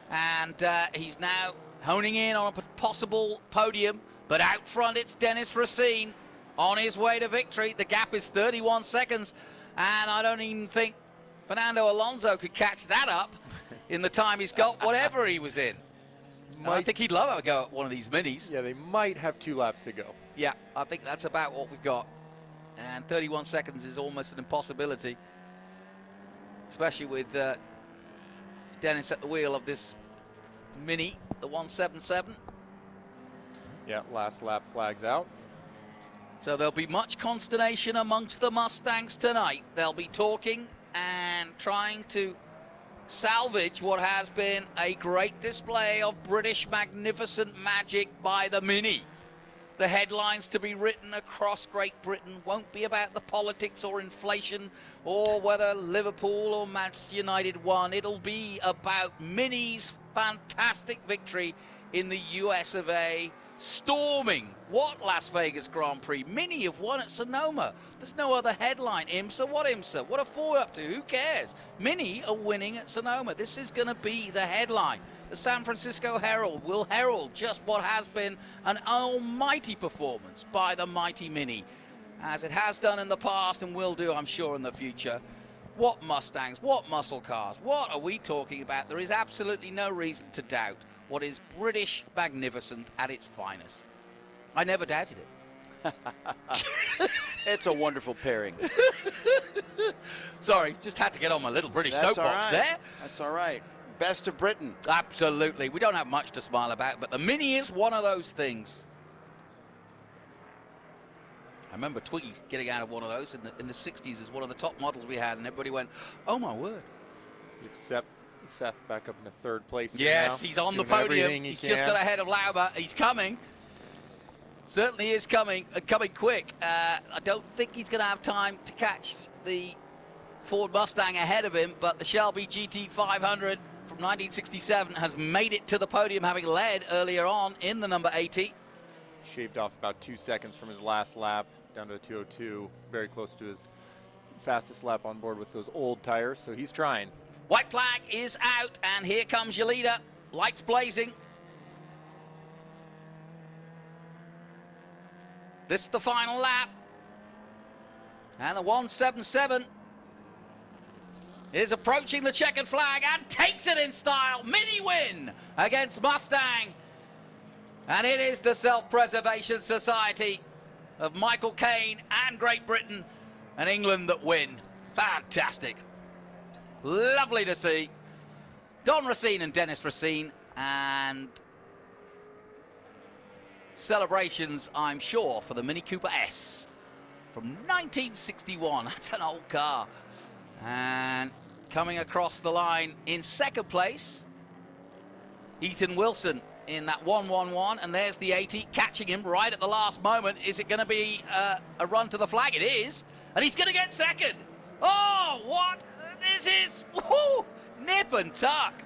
and he's now honing in on a possible podium. But out front, it's Dennis Racine on his way to victory. The gap is 31 seconds, and I don't even think Fernando Alonso could catch that up in the time he's got, whatever he was in. I think he'd love to go at one of these minis. Yeah, they might have 2 laps to go. Yeah, I think that's about what we've got. And 31 seconds is almost an impossibility, especially with Dennis at the wheel of this mini, the 177. Yeah, last lap flags out. So there'll be much consternation amongst the Mustangs tonight. They'll be talking and trying to salvage what has been a great display of British magnificent magic by the Mini. The headlines to be written across Great Britain won't be about the politics or inflation or whether Liverpool or Manchester United won. It'll be about Mini's fantastic victory in the US of A, storming what Las Vegas Grand Prix. Mini have won at Sonoma. There's no other headline. IMSA, what IMSA? What are Ford up to? Who cares? Mini are winning at Sonoma. This is going to be the headline. The San Francisco Herald will herald just what has been an almighty performance by the mighty Mini, as it has done in the past and will do, I'm sure, in the future. What Mustangs, what muscle cars, what are we talking about? There is absolutely no reason to doubt what is British magnificent at its finest. I never doubted it. It's a wonderful pairing. Sorry, just had to get on my little British soapbox there. That's all right. Best of Britain. Absolutely. We don't have much to smile about, but the Mini is one of those things. I remember Twiggy getting out of one of those in the 60s as one of the top models we had, and everybody went, oh my word. Except Seth back up in third place. Yes, now, he's on the podium. He's just got ahead of Lauber. He's coming. Certainly is coming, and coming quick. I don't think he's going to have time to catch the Ford Mustang ahead of him, but the Shelby GT 500 from 1967 has made it to the podium, having led earlier on in the number 80. Shaved off about 2 seconds from his last lap, down to a 2:02, very close to his fastest lap on board with those old tires, so he's trying. White flag is out, and here comes your leader. Lights blazing. This is the final lap. And the 177 is approaching the checkered flag and takes it in style. Mini win against Mustang. And it is the Self-Preservation Society of Michael Caine and Great Britain and England that win. Fantastic. Lovely to see. Don Racine and Dennis Racine, and celebrations, I'm sure, for the Mini Cooper S from 1961. That's an old car. And coming across the line in second place, Ethan Wilson in that 1-1-1, and there's the 80 catching him right at the last moment. Is it going to be a run to the flag? It is, and he's going to get second. Oh, what? This is whoo, nip and tuck.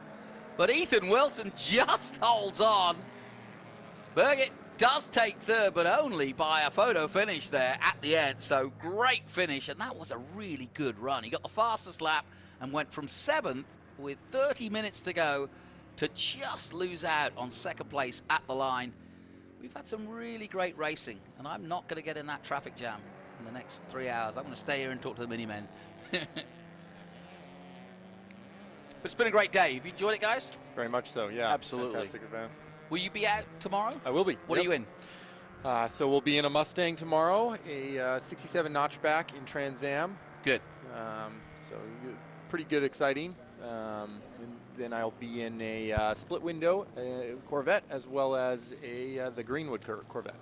But Ethan Wilson just holds on. Birgit does take third, but only by a photo finish there at the end. So great finish, and that was a really good run. He got the fastest lap and went from 7th with 30 minutes to go to just lose out on second place at the line. We've had some really great racing, and I'm not going to get in that traffic jam in the next 3 hours. I'm going to stay here and talk to the mini-men. But it's been a great day. Have you enjoyed it, guys? Very much so, yeah. Absolutely. Fantastic event. Will you be out tomorrow? I will be. What are you in? So we'll be in a Mustang tomorrow, a 67 notchback in Trans Am. Good. So pretty good, exciting. And then I'll be in a split window Corvette, as well as the Greenwood Corvette.